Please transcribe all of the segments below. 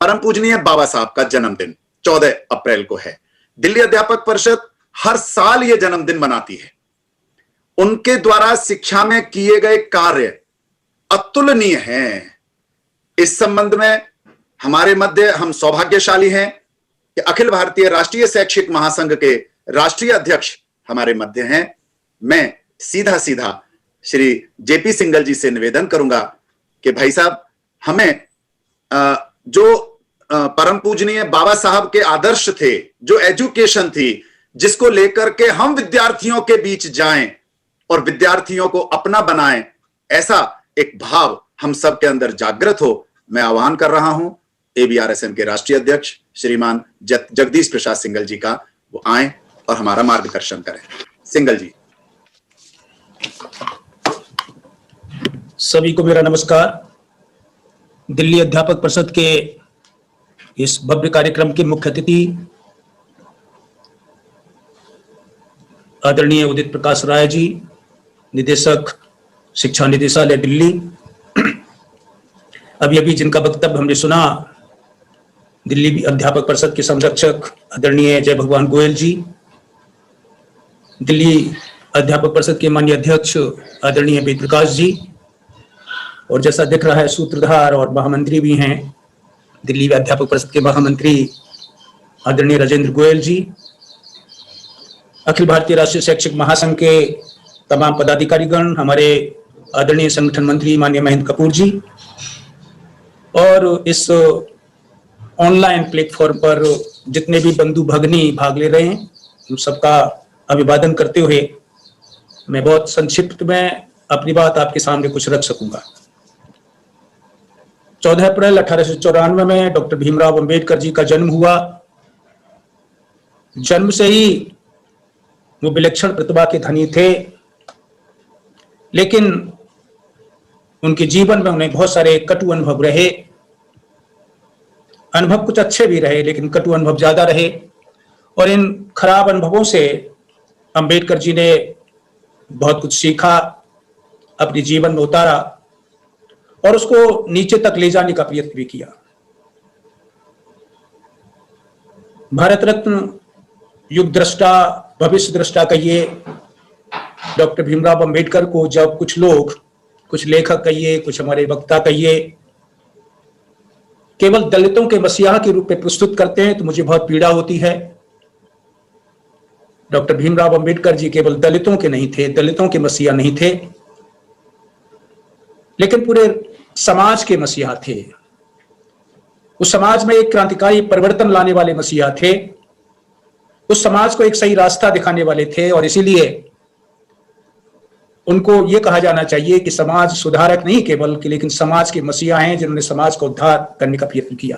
परम पूजनीय बाबा साहब का जन्मदिन 14 अप्रैल को है। दिल्ली अध्यापक परिषद हर साल यह जन्मदिन मनाती है। उनके द्वारा शिक्षा में किए गए कार्य अतुलनीय हैं। इस संबंध में हमारे मध्य हम सौभाग्यशाली हैं कि अखिल भारतीय राष्ट्रीय शैक्षिक महासंघ के राष्ट्रीय अध्यक्ष हमारे मध्य हैं। मैं सीधा सीधा श्री जेपी सिंघल जी से निवेदन करूंगा कि भाई साहब, हमें जो परम पूजनीय बाबा साहब के आदर्श थे, जो एजुकेशन थी, जिसको लेकर के हम विद्यार्थियों के बीच जाएं और विद्यार्थियों को अपना बनाएं, ऐसा एक भाव हम सब के अंदर जागृत हो, मैं आह्वान कर रहा हूं एबीआरएसएन के राष्ट्रीय अध्यक्ष श्रीमान जगदीश प्रसाद सिंघल जी का, वो आए और हमारा मार्गदर्शन करें। सिंघल जी। सभी को मेरा नमस्कार। दिल्ली अध्यापक परिषद के इस भव्य कार्यक्रम के मुख्य अतिथि आदरणीय उदित प्रकाश राय जी, निदेशक शिक्षा निदेशालय दिल्ली, अभी अभी जिनका वक्तव्य हमने सुना, दिल्ली अध्यापक परिषद के संरक्षक आदरणीय जय भगवान गोयल जी, दिल्ली अध्यापक परिषद के माननीय अध्यक्ष आदरणीय वेद प्रकाश जी, और जैसा दिख रहा है सूत्रधार और महामंत्री भी हैं दिल्ली अध्यापक परिषद के महामंत्री आदरणीय राजेंद्र गोयल जी, अखिल भारतीय राष्ट्रीय शैक्षिक महासंघ के तमाम पदाधिकारीगण, हमारे आदरणीय संगठन मंत्री माननीय महेंद्र कपूर जी, और इस ऑनलाइन प्लेटफॉर्म पर जितने भी बंधु भगिनी भाग ले रहे हैं, उन सबका अभिवादन करते हुए मैं बहुत संक्षिप्त में अपनी बात आपके सामने कुछ रख सकूंगा। 14 अप्रैल 1894 में डॉक्टर भीमराव अंबेडकर जी का जन्म हुआ। जन्म से ही वो विलक्षण प्रतिभा के धनी थे, लेकिन उनके जीवन में उन्हें बहुत सारे कटु अनुभव रहे। अनुभव कुछ अच्छे भी रहे, लेकिन कटु अनुभव ज्यादा रहे, और इन खराब अनुभवों से अंबेडकर जी ने बहुत कुछ सीखा, अपने जीवन में उतारा और उसको नीचे तक ले जाने का प्रयत्न भी किया। भारत रत्न, युग दृष्टा, भविष्य दृष्टा कहिए डॉक्टर भीमराव अंबेडकर को जब कुछ लोग, कुछ लेखक कहिए, कुछ हमारे वक्ता कहिए, केवल दलितों के मसीहा के रूप में प्रस्तुत करते हैं तो मुझे बहुत पीड़ा होती है। डॉक्टर भीमराव अंबेडकर जी केवल दलितों के नहीं थे, दलितों के मसीहा नहीं थे, लेकिन पूरे समाज के मसीहा थे। उस समाज में एक क्रांतिकारी परिवर्तन लाने वाले मसीहा थे, उस समाज को एक सही रास्ता दिखाने वाले थे, और इसीलिए उनको यह कहा जाना चाहिए कि समाज सुधारक नहीं केवल, लेकिन समाज के मसीहा हैं जिन्होंने समाज को उद्धार करने का प्रयत्न किया।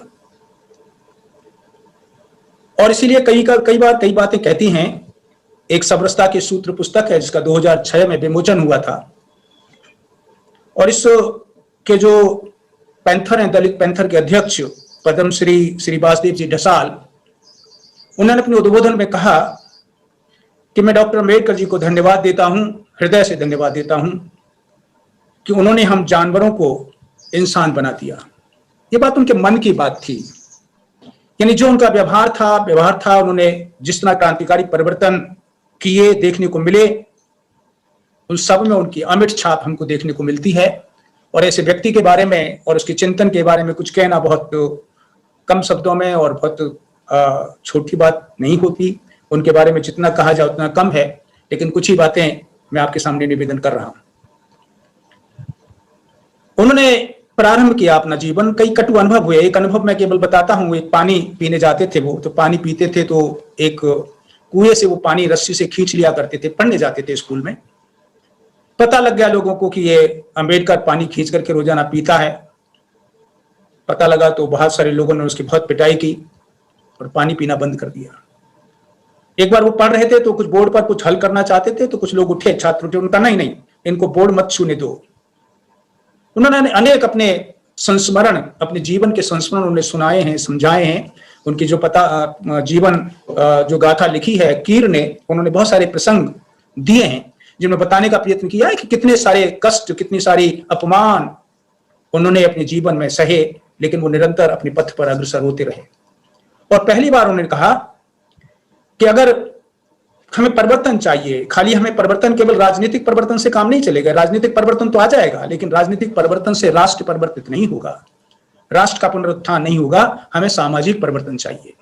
और इसीलिए कई बातें कहती हैं। एक समरसता के सूत्र पुस्तक है जिसका 2006 में विमोचन हुआ था, और इस के जो पैंथर हैं, दलित पैंथर के अध्यक्ष पद्मश्री श्री वासुदेव जी ढसाल, उन्होंने अपने उद्बोधन में कहा कि मैं डॉक्टर अंबेडकर जी को धन्यवाद देता हूं, हृदय से धन्यवाद देता हूं कि उन्होंने हम जानवरों को इंसान बना दिया। ये बात उनके मन की बात थी, यानी जो उनका व्यवहार था, उन्होंने जिस तरह क्रांतिकारी परिवर्तन किए देखने को मिले, उन सब में उनकी अमिट छाप हमको देखने को मिलती है। और ऐसे व्यक्ति के बारे में और उसके चिंतन के बारे में कुछ कहना बहुत कम शब्दों में और बहुत छोटी बात नहीं होती। उनके बारे में जितना कहा जाए उतना कम है, लेकिन कुछ ही बातें मैं आपके सामने निवेदन कर रहा हूं। उन्होंने प्रारंभ किया अपना जीवन, कई कटु अनुभव हुए। एक अनुभव मैं केवल बताता हूं। एक पानी पीने जाते थे, वो तो पानी पीते थे तो एक कुएं से वो पानी रस्सी से खींच लिया करते थे। पढ़ने जाते थे स्कूल में, पता लग गया लोगों को कि ये अंबेडकर पानी खींच करके रोजाना पीता है। पता लगा तो बहुत सारे लोगों ने उसकी बहुत पिटाई की और पानी पीना बंद कर दिया। एक बार वो पढ़ रहे थे तो कुछ बोर्ड पर कुछ हल करना चाहते थे, तो कुछ लोग उठे, छात्र उठे, उनका नहीं, इनको बोर्ड मत छूने दो। उन्होंने अनेक अपने संस्मरण, अपने जीवन के संस्मरण उन्हें सुनाए हैं, समझाए हैं। उनकी जो जीवन जो गाथा लिखी है कीर ने, उन्होंने बहुत सारे प्रसंग दिए हैं जिन्होंने बताने का प्रयत्न किया है कि कितने सारे कष्ट, कितनी सारी अपमान उन्होंने अपने जीवन में सहे लेकिन वो निरंतर अपने पथ पर अग्रसर होते रहे। और पहली बार उन्होंने कहा कि अगर हमें परिवर्तन चाहिए, खाली हमें परिवर्तन केवल राजनीतिक परिवर्तन से काम नहीं चलेगा। राजनीतिक परिवर्तन तो आ जाएगा, लेकिन राजनीतिक परिवर्तन से राष्ट्र परिवर्तित नहीं होगा, राष्ट्र का पुनरुत्थान नहीं होगा। हमें सामाजिक परिवर्तन चाहिए।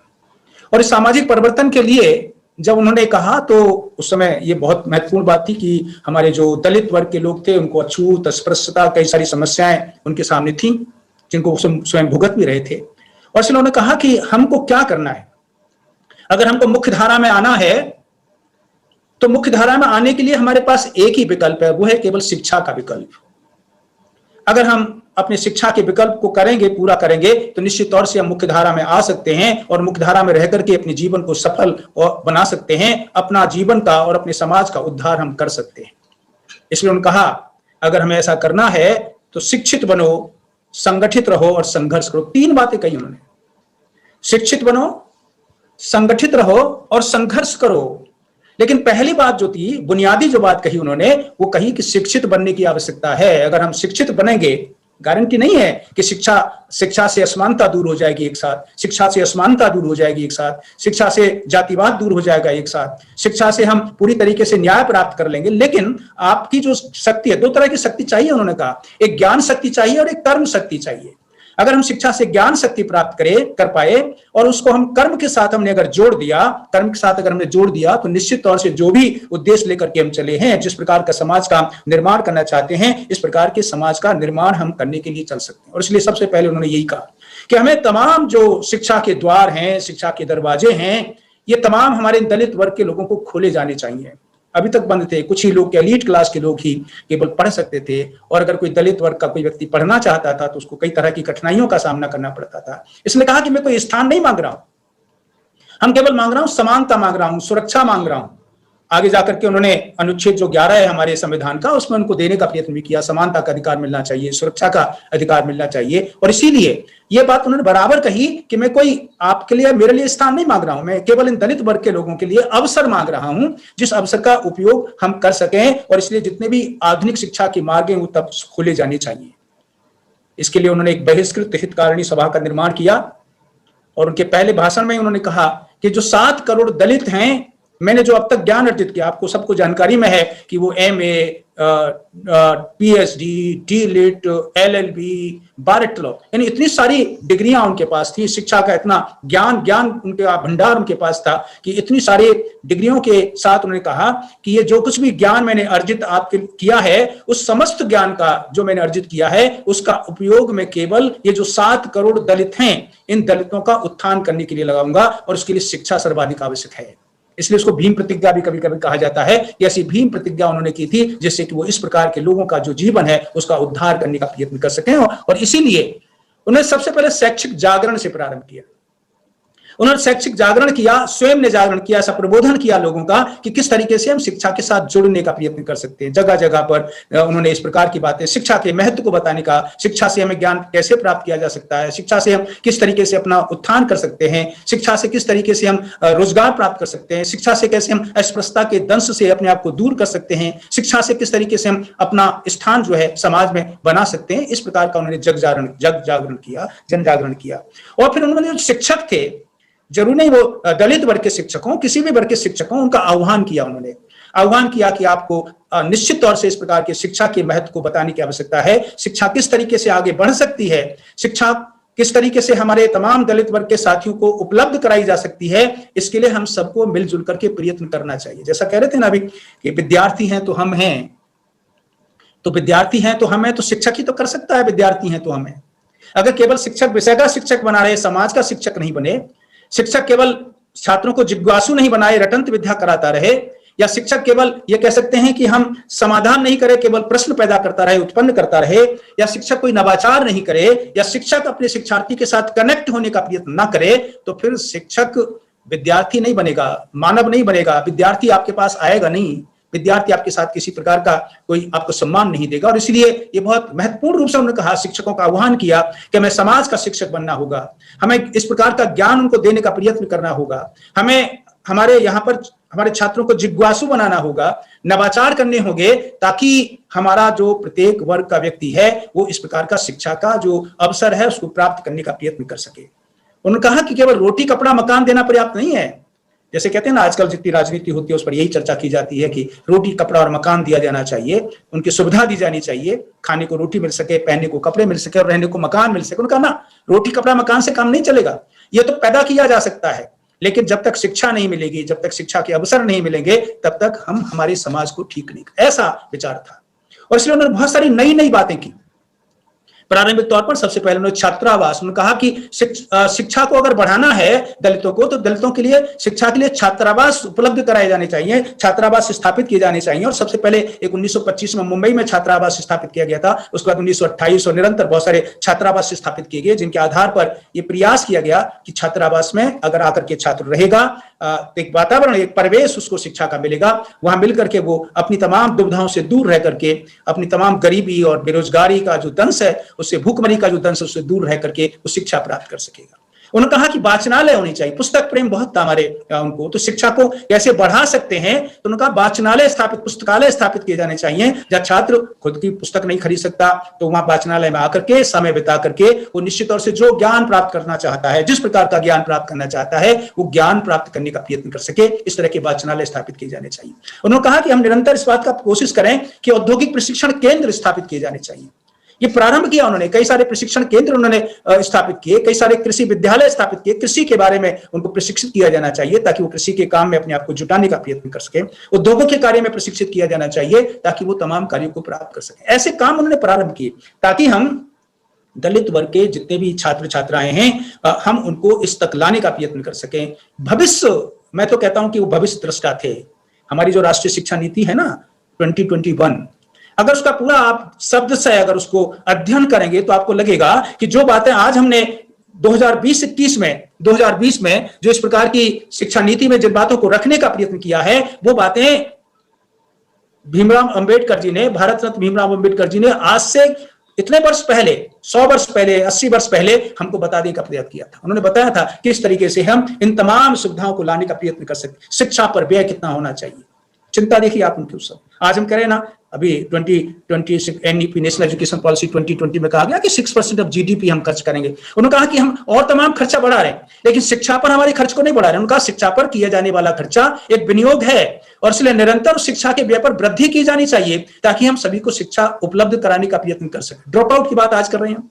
और इस सामाजिक परिवर्तन के लिए जब उन्होंने कहा तो उस समय ये बहुत महत्वपूर्ण बात थी कि हमारे जो दलित वर्ग के लोग थे उनको अछूत, अस्पृश्यता, कई सारी समस्याएं उनके सामने थी, जिनको स्वयं भुगत भी रहे थे। और इसलिए उन्होंने कहा कि हमको क्या करना है। अगर हमको मुख्य धारा में आना है तो मुख्य धारा में आने के लिए हमारे पास एक ही विकल्प है, वो है केवल शिक्षा का विकल्प। अगर हम अपने शिक्षा के विकल्प को करेंगे, पूरा करेंगे, तो निश्चित तौर से हम मुख्य धारा में आ सकते हैं और मुख्य धारा में रह करके अपने जीवन को सफल और बना सकते हैं। अपना जीवन का और अपने समाज का उद्धार हम कर सकते हैं। इसलिए उन्होंने कहा अगर हमें ऐसा करना है तो शिक्षित बनो, संगठित रहो और संघर्ष करो। 3 बातें कही उन्होंने, शिक्षित बनो, संगठित रहो और संघर्ष करो। लेकिन पहली बात जो थी, बुनियादी जो बात कही उन्होंने, वो कही कि शिक्षित बनने की आवश्यकता है। अगर हम शिक्षित बनेंगे, गारंटी नहीं है कि शिक्षा से असमानता दूर हो जाएगी एक साथ, शिक्षा से असमानता दूर हो जाएगी एक साथ, शिक्षा से जातिवाद दूर हो जाएगा एक साथ, शिक्षा से हम पूरी तरीके से न्याय प्राप्त कर लेंगे। लेकिन आपकी जो शक्ति है, 2 तरह की शक्ति चाहिए उन्होंने कहा, एक ज्ञान शक्ति चाहिए और एक कर्म शक्ति चाहिए। अगर हम शिक्षा से ज्ञान शक्ति प्राप्त कर पाए और उसको हम कर्म के साथ हमने अगर जोड़ दिया, कर्म के साथ अगर हमने जोड़ दिया, तो निश्चित तौर से जो भी उद्देश्य लेकर के हम चले हैं, जिस प्रकार का समाज का निर्माण करना चाहते हैं, इस प्रकार के समाज का निर्माण हम करने के लिए चल सकते हैं। और इसलिए सबसे पहले उन्होंने यही कहा कि हमें तमाम जो शिक्षा के द्वार हैं, शिक्षा के दरवाजे हैं, ये तमाम हमारे दलित वर्ग के लोगों को खोले जाने चाहिए। अभी तक बंद थे, कुछ ही लोग, एलीट क्लास के लोग ही केवल पढ़ सकते थे। और अगर कोई दलित वर्ग का कोई व्यक्ति पढ़ना चाहता था तो उसको कई तरह की कठिनाइयों का सामना करना पड़ता था। इसलिए कहा कि मैं कोई स्थान नहीं मांग रहा हूं, हम केवल मांग रहा हूं समानता, मांग रहा हूं सुरक्षा, मांग रहा हूं। आगे जाकर के उन्होंने अनुच्छेद जो 11 है हमारे संविधान का, उसमें उनको देने का प्रयत्न भी किया। समानता का अधिकार मिलना चाहिए, सुरक्षा का अधिकार मिलना चाहिए। और इसीलिए ये बात उन्होंने बराबर कही कि मैं कोई आपके लिए, मेरे लिए स्थान नहीं मांग रहा हूं, मैं केवल इन दलित वर्ग के लोगों के लिए अवसर मांग रहा हूं, जिस अवसर का उपयोग हम कर सकें। और इसलिए जितने भी आधुनिक शिक्षा के मार्ग हैं वो तब खोले जाने चाहिए। इसके लिए उन्होंने एक बहिष्कृत हितकारिणी सभा का निर्माण किया। और उनके पहले भाषण में उन्होंने कहा कि जो 7 करोड़ दलित हैं, मैंने जो अब तक ज्ञान अर्जित किया, आपको सबको जानकारी में है कि वो MA, PhD, D.Litt, LLB, bar at law, यानी इतनी सारी डिग्रियां उनके पास थी। शिक्षा का इतना ज्ञान उनका भंडार उनके पास था कि इतनी सारी डिग्रियों के साथ उन्होंने कहा कि ये जो कुछ भी ज्ञान मैंने अर्जित आपके किया है, उस समस्त ज्ञान का जो मैंने अर्जित किया है, उसका उपयोग मैं केवल ये जो 7 करोड़ दलित हैं, इन दलितों का उत्थान करने के लिए लगाऊंगा। और उसके लिए शिक्षा सर्वाधिक आवश्यक है। इसलिए उसको भीम प्रतिज्ञा भी कभी कभी कहा जाता है। ऐसी भीम प्रतिज्ञा उन्होंने की थी जिससे कि वो इस प्रकार के लोगों का जो जीवन है उसका उद्धार करने का प्रयत्न कर सकें। और इसीलिए उन्होंने सबसे पहले शैक्षिक जागरण से प्रारंभ किया। उन्होंने शैक्षिक जागरण किया, स्वयं ने जागरण किया, ऐसा प्रबोधन किया लोगों का कि किस तरीके से हम शिक्षा के साथ जुड़ने का प्रयत्न कर सकते हैं। जगह जगह पर उन्होंने इस प्रकार की बातें, शिक्षा के महत्व को बताने का, शिक्षा से हमें ज्ञान कैसे प्राप्त किया जा सकता है, शिक्षा से हम किस तरीके से अपना उत्थान कर सकते हैं, शिक्षा से किस तरीके से हम रोजगार प्राप्त कर सकते हैं, शिक्षा से कैसे हम अस्पृश्यता के दंश से अपने आप को दूर कर सकते हैं, शिक्षा से किस तरीके से हम अपना स्थान जो है समाज में बना सकते हैं। इस प्रकार का उन्होंने जग जागरण किया, जन जागरण किया। और फिर उन्होंने जो शिक्षक थे, जरूर नहीं वो दलित वर्ग के शिक्षक हों, किसी भी वर्ग के शिक्षक हों, उनका आह्वान किया। उन्होंने आह्वान किया कि आपको निश्चित तौर से इस प्रकार के शिक्षा के महत्व को बताने की आवश्यकता है। शिक्षा किस तरीके से आगे बढ़ सकती है, शिक्षा किस तरीके से हमारे तमाम दलित वर्ग के साथियों को उपलब्ध कराई जा सकती है, इसके लिए हम सबको मिलजुल करके प्रयत्न करना चाहिए। जैसा कह रहे थे ना अभी कि विद्यार्थी हैं तो हम हैं, तो विद्यार्थी हैं तो हम हैं, तो शिक्षक ही तो कर सकता है। विद्यार्थी हैं तो हम हैं। अगर केवल शिक्षक विषय का शिक्षक बना रहे, समाज का शिक्षक नहीं बने, शिक्षक केवल छात्रों को जिज्ञासु नहीं बनाए, रटंत विद्या कराता रहे, या शिक्षक केवल ये कह सकते हैं कि हम समाधान नहीं करें, केवल प्रश्न पैदा करता रहे, उत्पन्न करता रहे, या शिक्षक कोई नवाचार नहीं करे, या शिक्षक अपने शिक्षार्थी के साथ कनेक्ट होने का प्रयत्न ना करे, तो फिर शिक्षक विद्यार्थी नहीं बनेगा, मानव नहीं बनेगा, विद्यार्थी आपके पास आएगा नहीं, विद्यार्थी आपके साथ किसी प्रकार का कोई आपको सम्मान नहीं देगा। और इसलिए ये बहुत महत्वपूर्ण रूप से उन्होंने कहा, शिक्षकों का आह्वान किया कि हमें समाज का शिक्षक बनना होगा, हमें इस प्रकार का ज्ञान उनको देने का प्रयत्न करना होगा, हमें हमारे यहाँ पर हमारे छात्रों को जिज्ञासु बनाना होगा, नवाचार करने होंगे, ताकि हमारा जो प्रत्येक वर्ग का व्यक्ति है वो इस प्रकार का शिक्षा का जो अवसर है उसको प्राप्त करने का प्रयत्न कर सके। उन्होंने कहा कि केवल रोटी कपड़ा मकान देना पर्याप्त नहीं है। जैसे कहते हैं ना, आजकल जितनी राजनीति होती है उस पर यही चर्चा की जाती है कि रोटी कपड़ा और मकान दिया जाना चाहिए, उनकी सुविधा दी जानी चाहिए, खाने को रोटी मिल सके, पहनने को कपड़े मिल सके और रहने को मकान मिल सके। उन्होंने कहा ना, रोटी कपड़ा मकान से काम नहीं चलेगा, ये तो पैदा किया जा सकता है, लेकिन जब तक शिक्षा नहीं मिलेगी, जब तक शिक्षा के अवसर नहीं मिलेंगे, तब तक हम हमारे समाज को ठीक नहीं। ऐसा विचार था और इसलिए उन्होंने बहुत सारी नई नई बातें की। प्रारंभिक तौर पर सबसे पहले उन्होंने छात्रावास, उन्होंने कहा कि शिक्षा को अगर बढ़ाना है दलितों को, तो दलितों के लिए शिक्षा के लिए छात्रावास उपलब्ध कराए जाने चाहिए, छात्रावास स्थापित किए जाने चाहिए। और सबसे पहले एक 1925 में मुंबई में छात्रावास स्थापित किया गया था, उसके बाद 1928 और निरंतर बहुत सारे छात्रावास स्थापित किए गए, जिनके आधार पर यह प्रयास किया गया कि छात्रावास में अगर आकर के छात्र रहेगा, एक वातावरण, एक परिवेश उसको शिक्षा का मिलेगा, वहां मिलकर के वो अपनी तमाम दुविधाओं से दूर रह करके, अपनी तमाम गरीबी और बेरोजगारी का जो दंश है, उससे भूखमरी का जो दंश है, उससे दूर रह करके वो शिक्षा प्राप्त कर सकेगा। उन्होंने कहा कि वाचनालय होनी चाहिए, पुस्तक प्रेम बहुत था हमारे उनको, तो शिक्षा को कैसे बढ़ा सकते हैं, तो उन्होंने कहा वाचनालय स्थापित, पुस्तकालय स्थापित किए जाने चाहिए, जहाँ छात्र खुद की पुस्तक नहीं खरीद सकता तो वहां वाचनालय में आकर के समय बिता करके वो निश्चित तौर से जो ज्ञान प्राप्त करना चाहता है, जिस प्रकार का ज्ञान प्राप्त करना चाहता है, वो ज्ञान प्राप्त करने का प्रयत्न कर सके। इस तरह के वाचनालय स्थापित किए जाने चाहिए। उन्होंने कहा कि हम निरंतर इस बात का कोशिश करें कि औद्योगिक प्रशिक्षण केंद्र स्थापित किए जाने चाहिए। ये प्रारंभ किया उन्होंने, कई सारे प्रशिक्षण केंद्र उन्होंने स्थापित किए, कई सारे कृषि विद्यालय स्थापित किए, कृषि के बारे में उनको प्रशिक्षित किया जाना चाहिए ताकि वो कृषि के काम में अपने आप को जुटाने का प्रयत्न कर सके। उद्योगों के कार्य में प्रशिक्षित किया जाना चाहिए ताकि वो तमाम कार्यों को प्राप्त कर सके। ऐसे काम उन्होंने प्रारंभ किए ताकि हम दलित वर्ग के जितने भी छात्र छात्राएं हैं हम उनको इस तक लाने का प्रयत्न कर सकें। भविष्य, मैं तो कहता हूं कि वो भविष्य दृष्टा थे। हमारी जो राष्ट्रीय शिक्षा नीति है ना 2021, अगर उसका पूरा आप शब्द से अगर उसको अध्ययन करेंगे तो आपको लगेगा कि जो बातें आज हमने 2020 में जो इस प्रकार की शिक्षा नीति में जिन बातों को रखने का प्रयत्न किया है, वो बातें भीमराव अंबेडकर जी ने, भारत रत्न भीमराव अंबेडकर जी ने आज से इतने वर्ष पहले, 100 वर्ष पहले, 80 वर्ष पहले हमको बताने का प्रयत्न किया था। उन्होंने बताया था किस तरीके से हम इन तमाम सुविधाओं को लाने का प्रयत्न कर सकते, शिक्षा पर व्यय कितना होना चाहिए। चिंता देखिए आप उनके उस समय। आज हम कह रहे हैं ना, अभी 2020 एनईपी नेशनल एजुकेशन पॉलिसी 2020 में कहा गया कि 6% ऑफ जीडीपी हम खर्च करेंगे। उन्होंने कहा कि हम और तमाम खर्चा बढ़ा रहे हैं, लेकिन शिक्षा पर हमारे खर्च को नहीं बढ़ा रहे हैं। उन्होंने कहा शिक्षा पर किया जाने वाला खर्चा एक विनियोग है और इसलिए निरंतर शिक्षा के व्यय पर वृद्धि की जानी चाहिए ताकि हम सभी को शिक्षा उपलब्ध कराने का प्रयत्न कर सकें। ड्रॉप आउट की बात आज कर रहे हैं,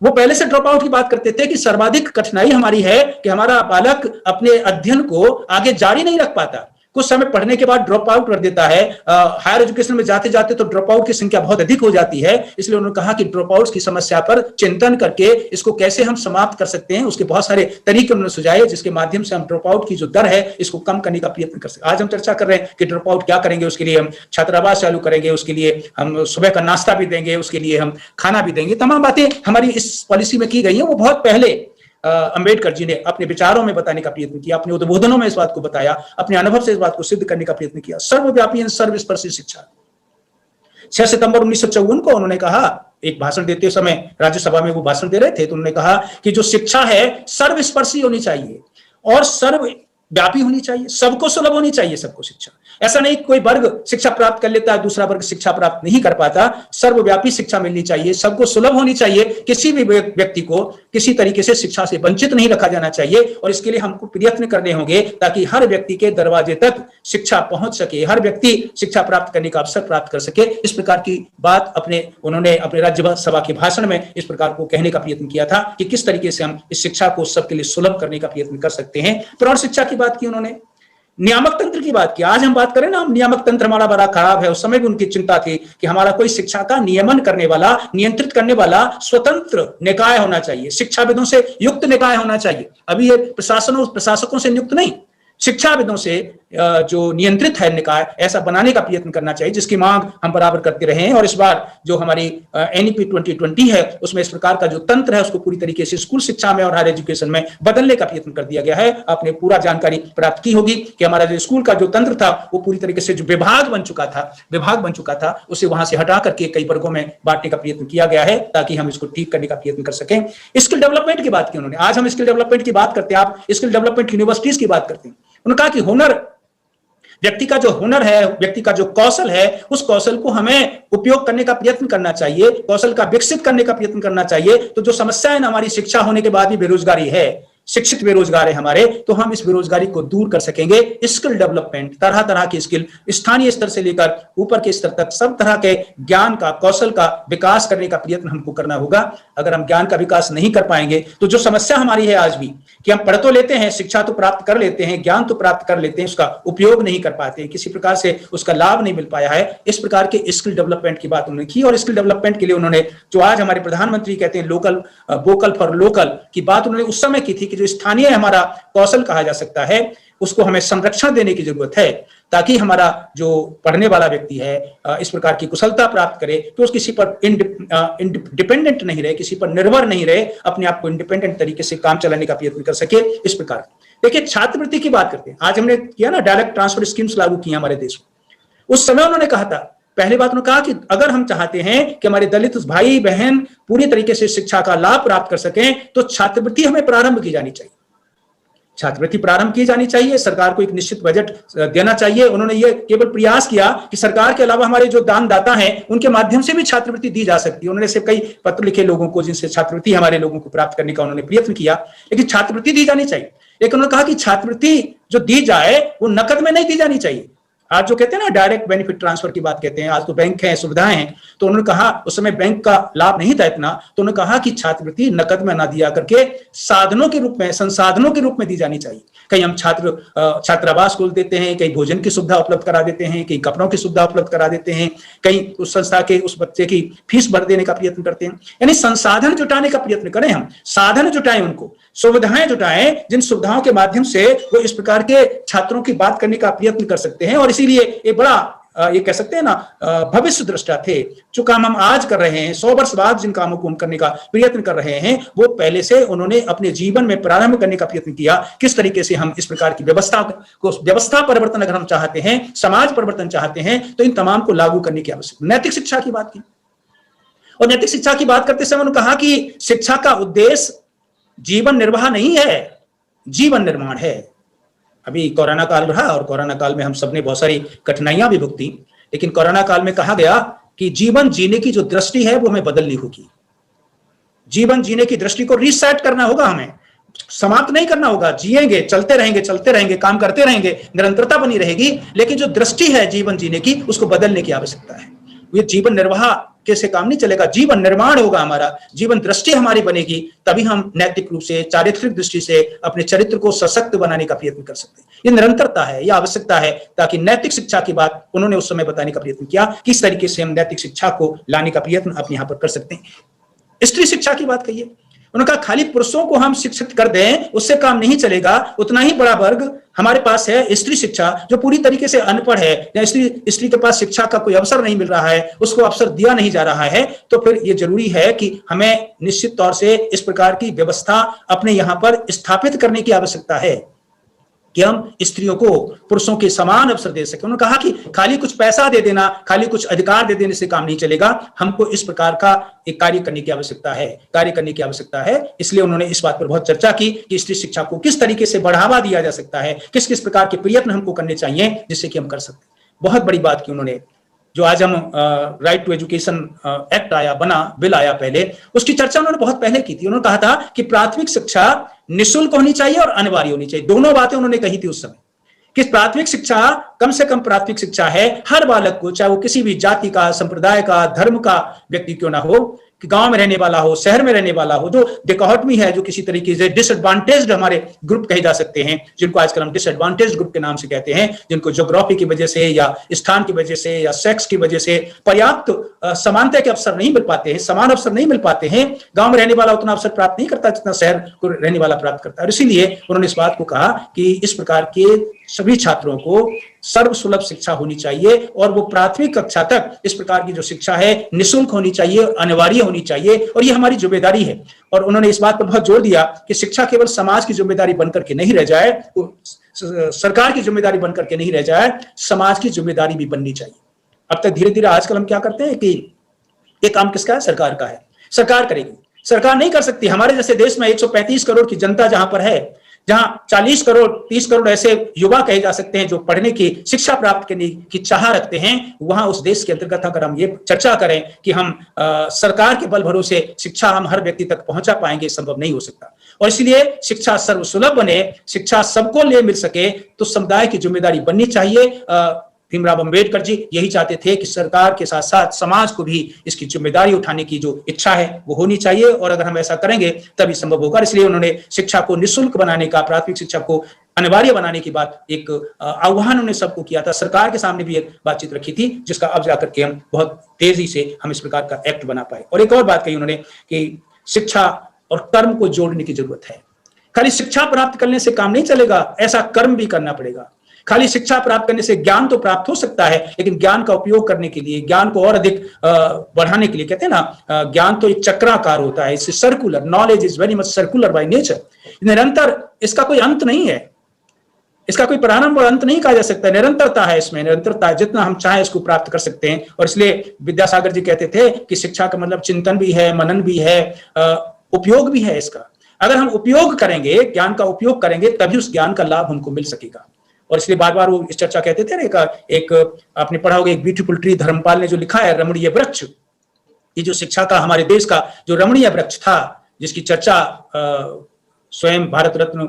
वो पहले से ड्रॉप आउट की बात करते थे कि सर्वाधिक कठिनाई हमारी है कि हमारा बालक अपने अध्ययन को आगे जारी नहीं रख पाता, कुछ समय पढ़ने के बाद ड्रॉप आउट कर देता है। हायर एजुकेशन में जाते जाते तो ड्रॉप आउट की संख्या बहुत अधिक हो जाती है। इसलिए उन्होंने कहा कि ड्रॉप आउट की समस्या पर चिंतन करके इसको कैसे हम समाप्त कर सकते हैं, उसके बहुत सारे तरीके उन्होंने सुझाए जिसके माध्यम से हम ड्रॉप आउट की जो दर है इसको कम करने का प्रयत्न कर सकते हैं। आज हम चर्चा कर रहे हैं कि ड्रॉप आउट क्या करेंगे, उसके लिए हम छात्रावास चालू करेंगे, उसके लिए हम सुबह का नाश्ता भी देंगे, उसके लिए हम खाना भी देंगे। तमाम बातें हमारी इस पॉलिसी में की गई है। वो बहुत पहले अंबेडकर जी ने अपने विचारों में बताने का प्रयत्न किया, अपने उद्बोधनों में इस बात को बताया, अपने अनुभव से इस बात को सिद्ध करने का प्रयत्न किया। सर्वव्यापी एवं सर्वस्पर्शी शिक्षा। 6 सितंबर 1954 को उन्होंने कहा, एक भाषण देते समय राज्यसभा में वो भाषण दे रहे थे, तो उन्होंने कहा कि जो शिक्षा है सर्वस्पर्शी होनी चाहिए और सर्वव्यापी होनी चाहिए, सबको सुलभ होनी चाहिए, सबको शिक्षा। ऐसा नहीं कोई वर्ग शिक्षा प्राप्त कर लेता है, दूसरा वर्ग शिक्षा प्राप्त नहीं कर पाता। सर्वव्यापी शिक्षा मिलनी चाहिए, सबको सुलभ होनी चाहिए, किसी भी व्यक्ति को किसी तरीके से शिक्षा से वंचित नहीं रखा जाना चाहिए। और इसके लिए हमको प्रयत्न करने होंगे ताकि हर व्यक्ति के दरवाजे तक शिक्षा पहुंच सके, हर व्यक्ति शिक्षा प्राप्त करने का अवसर प्राप्त कर सके। इस प्रकार की बात उन्होंने अपने राज्यसभा के भाषण में इस प्रकार को कहने का प्रयत्न किया था कि किस तरीके से हम इस शिक्षा को सबके लिए सुलभ करने का प्रयत्न कर सकते हैं। प्रौढ़ शिक्षा की बात की उन्होंने, नियामक तंत्र की बात की। आज हम बात करें ना, हम नियामक तंत्र हमारा बड़ा खराब है। उस समय भी उनकी चिंता थी कि हमारा कोई शिक्षा का नियमन करने वाला, नियंत्रित करने वाला स्वतंत्र निकाय होना चाहिए, शिक्षाविदों से युक्त निकाय होना चाहिए। अभी ये प्रशासकों से नियुक्त नहीं, शिक्षाविदों से जो नियंत्रित है निकाय, ऐसा बनाने का प्रयत्न करना चाहिए, जिसकी मांग हम बराबर करते रहे हैं। और इस बार जो हमारी एनईपी 2020 है उसमें इस प्रकार का जो तंत्र है उसको पूरी तरीके से स्कूल शिक्षा में और हायर एजुकेशन में बदलने का प्रयत्न कर दिया गया है। आपने पूरा जानकारी प्राप्त की होगी कि हमारा जो स्कूल का जो तंत्र था वो पूरी तरीके से जो विभाग बन चुका था उसे वहां से हटा करके कई वर्गों में बांटने का प्रयत्न किया गया है ताकि हम इसको ठीक करने का प्रयत्न कर सकें। स्किल डेवलपमेंट की बात की उन्होंने। आज हम स्किल डेवलपमेंट की बात करते हैं, आप स्किल डेवलपमेंट यूनिवर्सिटीज की बात करते हैं। उन्होंने कहा कि हुनर व्यक्ति का जो हुनर है, व्यक्ति का जो कौशल है, उस कौशल को हमें उपयोग करने का प्रयत्न करना चाहिए, कौशल का विकसित करने का प्रयत्न करना चाहिए। तो जो समस्या है ना, हमारी शिक्षा होने के बाद भी बेरोजगारी है, शिक्षित बेरोजगार है हमारे, तो हम इस बेरोजगारी को दूर कर सकेंगे। स्किल डेवलपमेंट, तरह तरह की स्किल, स्थानीय स्तर से लेकर ऊपर के स्तर तक सब तरह के ज्ञान का, कौशल का विकास करने का प्रयत्न हमको करना होगा। अगर हम ज्ञान का विकास नहीं कर पाएंगे तो जो समस्या हमारी है आज भी, कि हम पढ़ तो लेते हैं, शिक्षा तो प्राप्त कर लेते हैं, ज्ञान तो प्राप्त कर लेते हैं, उसका उपयोग नहीं कर पाते, किसी प्रकार से उसका लाभ नहीं मिल पाया है। इस प्रकार के स्किल डेवलपमेंट की बात उन्होंने की, और स्किल डेवलपमेंट के लिए उन्होंने जो आज हमारे प्रधानमंत्री कहते हैं लोकल, वोकल फॉर लोकल की बात उन्होंने उस समय की थी, कि जो स्थानीय हमारा कौशल कहा जा सकता है उसको हमें संरक्षण देने की जरूरत है, ताकि हमारा जो पढ़ने वाला व्यक्ति है इस प्रकार की कुशलता प्राप्त करे कि उस किसी पर डिपेंडेंट नहीं रहे, किसी पर निर्भर नहीं रहे, अपने आप को इंडिपेंडेंट तरीके से काम चलाने का प्रयत्न कर सके। इस प्रकार देखिए, छात्रवृत्ति की बात करते हैं। आज हमने किया ना, डायरेक्ट ट्रांसफर स्कीम्स लागू की हमारे देश में। उस समय उन्होंने कहा था, पहली बात उन्होंने कहा कि अगर हम चाहते हैं कि हमारे दलित भाई बहन पूरी तरीके से शिक्षा का लाभ प्राप्त कर सकें, तो छात्रवृत्ति हमें प्रारंभ की जानी चाहिए, छात्रवृत्ति प्रारंभ की जानी चाहिए, सरकार को एक निश्चित बजट देना चाहिए। उन्होंने ये केवल प्रयास किया कि सरकार के अलावा हमारे जो दानदाता हैं उनके माध्यम से भी छात्रवृत्ति दी जा सकती है। उन्होंने सिर्फ कई पत्र लिखे लोगों को, जिनसे छात्रवृत्ति हमारे लोगों को प्राप्त करने का उन्होंने प्रयत्न किया, लेकिन छात्रवृत्ति दी जानी चाहिए। लेकिन उन्होंने कहा कि छात्रवृत्ति जो दी जाए वो नकद में नहीं दी जानी चाहिए। आज जो कहते हैं ना डायरेक्ट बेनिफिट ट्रांसफर की बात कहते हैं, आज तो बैंक है, सुविधाएं हैं, तो उन्होंने कहा, उस समय बैंक का लाभ नहीं था इतना, तो उन्होंने कहा कि छात्रवृत्ति नकद में ना दिया करके साधनों के रूप में, संसाधनों के रूप में दी जानी चाहिए। कहीं हम छात्रावास खोल देते हैं, कहीं भोजन की सुविधा उपलब्ध करा देते हैं, कहीं कपड़ों की सुविधा उपलब्ध करा देते हैं, कहीं उस संस्था के उस बच्चे की फीस भर देने का प्रयत्न करते हैं। यानी संसाधन जुटाने का प्रयत्न करें, हम साधन जुटाएं, उनको सुविधाएं जुटाएं, जिन सुविधाओं के माध्यम से वो इस प्रकार के छात्रों की बात करने का प्रयत्न कर सकते हैं। और इसीलिए एक बड़ा ये कह सकते हैं ना, भविष्य दृष्टा थे। जो काम हम आज कर रहे हैं, 100 वर्ष बाद जिन कामों को हम करने का प्रयत्न कर रहे हैं, वो पहले से उन्होंने अपने जीवन में प्रारंभ करने का प्रयत्न किया। किस तरीके से हम इस प्रकार की व्यवस्था परिवर्तन अगर हम चाहते हैं, समाज परिवर्तन चाहते हैं, तो इन तमाम को लागू करने की आवश्यकता। नैतिक शिक्षा की बात की, और नैतिक शिक्षा की बात करते समय उन्होंने कहा कि शिक्षा का उद्देश्य जीवन निर्वाह नहीं है, जीवन निर्माण है। अभी कोरोना काल रहा, और कोरोना काल में हम सबने बहुत सारी कठिनाइयां भी भुगती, लेकिन कोरोना काल में कहा गया कि जीवन जीने की जो दृष्टि है वो हमें बदलनी होगी। जीवन जीने की दृष्टि को रीसेट करना होगा, हमें समाप्त नहीं करना होगा। जिएंगे, चलते रहेंगे, काम करते रहेंगे, निरंतरता बनी रहेगी, लेकिन जो दृष्टि है जीवन जीने की, उसको बदलने की आवश्यकता है। ये जीवन निर्वाह कैसे काम नहीं चलेगा, जीवन निर्माण होगा, हमारा जीवन दृष्टि हमारी बनेगी, तभी हम नैतिक रूप से, चारित्रिक दृष्टि से अपने चरित्र को सशक्त बनाने का प्रयत्न कर सकते हैं। ये निरंतरता है, ये आवश्यकता है, ताकि नैतिक शिक्षा की बात उन्होंने उस समय बताने का प्रयत्न किया, किस तरीके से हम नैतिक शिक्षा को लाने का प्रयत्न अपने यहाँ पर कर सकते हैं। स्त्री शिक्षा की बात कहिए, उन्होंने कहा खाली पुरुषों को हम शिक्षित कर दें उससे काम नहीं चलेगा। उतना ही बड़ा वर्ग हमारे पास है स्त्री शिक्षा, जो पूरी तरीके से अनपढ़ है, या स्त्री के पास शिक्षा का कोई अवसर नहीं मिल रहा है, उसको अवसर दिया नहीं जा रहा है। तो फिर ये जरूरी है कि हमें निश्चित तौर से इस प्रकार की व्यवस्था अपने यहाँ पर स्थापित करने की आवश्यकता है कि हम स्त्रियों को पुरुषों के समान अवसर दे सके। उन्होंने कहा कि खाली कुछ पैसा दे देना, खाली कुछ अधिकार दे देने से काम नहीं चलेगा, हमको इस प्रकार का एक कार्य करने की आवश्यकता है। इसलिए उन्होंने इस बात पर बहुत चर्चा की कि स्त्री शिक्षा को किस तरीके से बढ़ावा दिया जा सकता है, किस किस प्रकार के प्रयत्न हमको करने चाहिए जिससे कि हम कर सकते हैं। बहुत बड़ी बात की उन्होंने, जो आज हम right to education act bill आया पहले, उसकी चर्चा उन्होंने बहुत पहले की थी। उन्होंने कहा था कि प्राथमिक शिक्षा निःशुल्क होनी चाहिए और अनिवार्य होनी चाहिए। दोनों बातें उन्होंने कही थी उस समय, कि प्राथमिक शिक्षा कम से कम प्राथमिक शिक्षा है हर बालक को, चाहे वो किसी भी जाति का, संप्रदाय का, धर्म का व्यक्ति क्यों ना हो, कि गांव में रहने वाला हो, शहर में रहने वाला हो, जो डिकोटमी है, जो किसी तरीके से डिसएडवांटेज्ड हमारे ग्रुप कहे जा सकते हैं, जिनको आजकल हम डिसएडवांटेज्ड ग्रुप के नाम से कहते हैं, जिनको ज्योग्राफी की वजह से या स्थान की वजह से या सेक्स की वजह से पर्याप्त समानता के अवसर नहीं मिल पाते हैं, समान अवसर नहीं मिल पाते हैं। गांव में रहने वाला उतना अवसर प्राप्त नहीं करता जितना शहर को रहने वाला प्राप्त करता है। और इसीलिए उन्होंने इस बात को कहा कि इस प्रकार के सभी छात्रों को सर्वसुलभ शिक्षा होनी चाहिए, और वो प्राथमिक कक्षा तक इस प्रकार की जो शिक्षा है निःशुल्क होनी चाहिए, अनिवार्य होनी चाहिए, और ये हमारी जिम्मेदारी है। और उन्होंने इस बात पर बहुत जोर दिया कि शिक्षा केवल समाज की जिम्मेदारी बनकर के नहीं रह जाए, सरकार की जिम्मेदारी बनकर के नहीं रह जाए, समाज की जिम्मेदारी भी बननी चाहिए। अब तक धीरे धीरे आजकल हम क्या करते हैं कि ये काम किसका है, सरकार का है, सरकार करेगी, सरकार नहीं कर सकती। हमारे जैसे देश में 135 करोड़ की जनता जहां पर है, जहां 40 करोड़ 30 करोड़ ऐसे युवा कहे जा सकते हैं जो पढ़ने की शिक्षा प्राप्त करने की चाह रखते हैं, वहां उस देश के अंतर्गत अगर हम ये चर्चा करें कि हम सरकार के बल भरोसे शिक्षा हम हर व्यक्ति तक पहुंचा पाएंगे, संभव नहीं हो सकता। और इसलिए शिक्षा सर्वसुलभ बने, शिक्षा सबको ले मिल सके, तो समुदाय की जिम्मेदारी बननी चाहिए। भीमराव अंबेडकर जी यही चाहते थे कि सरकार के साथ साथ समाज को भी इसकी जिम्मेदारी उठाने की जो इच्छा है वो होनी चाहिए, और अगर हम ऐसा करेंगे तभी संभव होगा। इसलिए उन्होंने शिक्षा को निःशुल्क बनाने का, प्राथमिक शिक्षा को अनिवार्य बनाने की बात, एक आह्वान उन्होंने सबको किया था। सरकार के सामने भी एक बातचीत रखी थी, जिसका अब जाकर के हम बहुत तेजी से हम इस प्रकार का एक्ट बना पाए। और एक और बात कही उन्होंने कि शिक्षा और कर्म को जोड़ने की जरूरत है। खाली शिक्षा प्राप्त करने से काम नहीं चलेगा, ऐसा कर्म भी करना पड़ेगा। खाली शिक्षा प्राप्त करने से ज्ञान तो प्राप्त हो सकता है, लेकिन ज्ञान का उपयोग करने के लिए, ज्ञान को और अधिक बढ़ाने के लिए, कहते हैं ना, ज्ञान तो एक चक्राकार होता है, इससे circular, knowledge is very much circular by nature, निरंतर, इसका कोई अंत नहीं है, इसका कोई प्रारंभ और अंत नहीं कहा जा सकता, निरंतरता है इसमें, निरंतरता, जितना हम चाहें इसको प्राप्त कर सकते हैं। और इसलिए विद्यासागर जी कहते थे कि शिक्षा का मतलब चिंतन भी है, मनन भी है, उपयोग भी है इसका। अगर हम उपयोग करेंगे, ज्ञान का उपयोग करेंगे, तभी उस ज्ञान का लाभ हमको मिल सकेगा। और इसलिए बार बार वो इस चर्चा कहते थे ना, एक आपने पढ़ा होगा, एक ब्यूटीफुल ट्री, धर्मपाल ने जो लिखा है, रमणीय वृक्ष, ये जो शिक्षा का, हमारे देश का जो रमणीय वृक्ष था, जिसकी चर्चा स्वयं भारत रत्न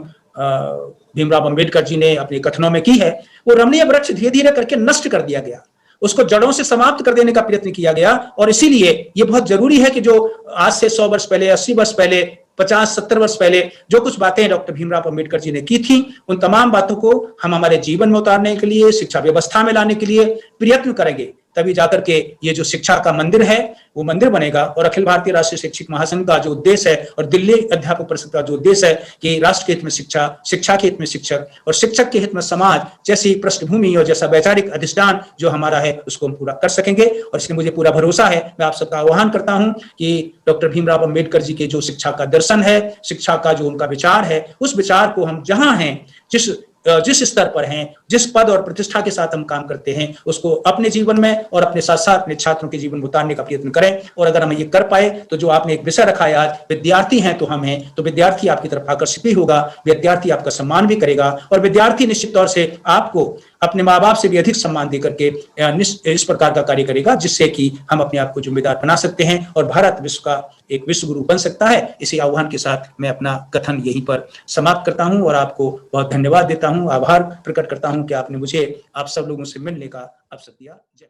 भीमराव अंबेडकर जी ने अपने कथनों में की है, वो रमणीय वृक्ष धीरे धीरे करके नष्ट कर दिया गया, उसको जड़ों से समाप्त कर देने का प्रयत्न किया गया। और इसीलिए ये बहुत जरूरी है कि जो आज से 100 वर्ष पहले, 80 वर्ष पहले, 50-70 वर्ष पहले जो कुछ बातें डॉक्टर भीमराव अंबेडकर जी ने की थी, उन तमाम बातों को हम हमारे जीवन में उतारने के लिए, शिक्षा व्यवस्था में लाने के लिए प्रयत्न करेंगे, तभी जाकर के ये जो शिक्षा का मंदिर है वो मंदिर बनेगा। और अखिल भारतीय राष्ट्रीय शैक्षिक महासंघ का जो उद्देश्य है, और दिल्ली अध्यापक परिषद का जो उद्देश्य है कि राष्ट्र के हित में शिक्षा, शिक्षा के हित में शिक्षक, और शिक्षक के हित में समाज, जैसी पृष्ठभूमि और जैसा वैचारिक अधिष्ठान जो हमारा है, उसको हम पूरा कर सकेंगे। और इसलिए मुझे पूरा भरोसा है, मैं आप सबका आह्वान करता हूं कि डॉक्टर भीमराव अंबेडकर जी के जो शिक्षा का दर्शन है, शिक्षा का जो उनका विचार है, उस विचार को हम जहां हैं, जिस स्तर पर हैं, जिस पद और प्रतिष्ठा के साथ हम काम करते हैं, उसको अपने जीवन में और अपने साथ साथ अपने छात्रों के जीवन में उतारने का प्रयत्न करें। और अगर हम ये कर पाए, तो जो आपने एक विषय रखा है आज, विद्यार्थी हैं तो हम हैं, तो विद्यार्थी आपकी तरफ आकर्षित भी होगा, विद्यार्थी आपका सम्मान भी करेगा, और विद्यार्थी निश्चित तौर से आपको अपने माँ बाप से भी अधिक सम्मान देकर के इस प्रकार का कार्य करेगा, जिससे कि हम अपने आप को जिम्मेदार बना सकते हैं और भारत विश्व का एक विश्व गुरु बन सकता है। इसी आह्वान के साथ मैं अपना कथन यहीं पर समाप्त करता हूं और आपको बहुत धन्यवाद देता हूं, आभार प्रकट करता हूं कि आपने मुझे आप सब लोगों से मिलने का अवसर दिया। जय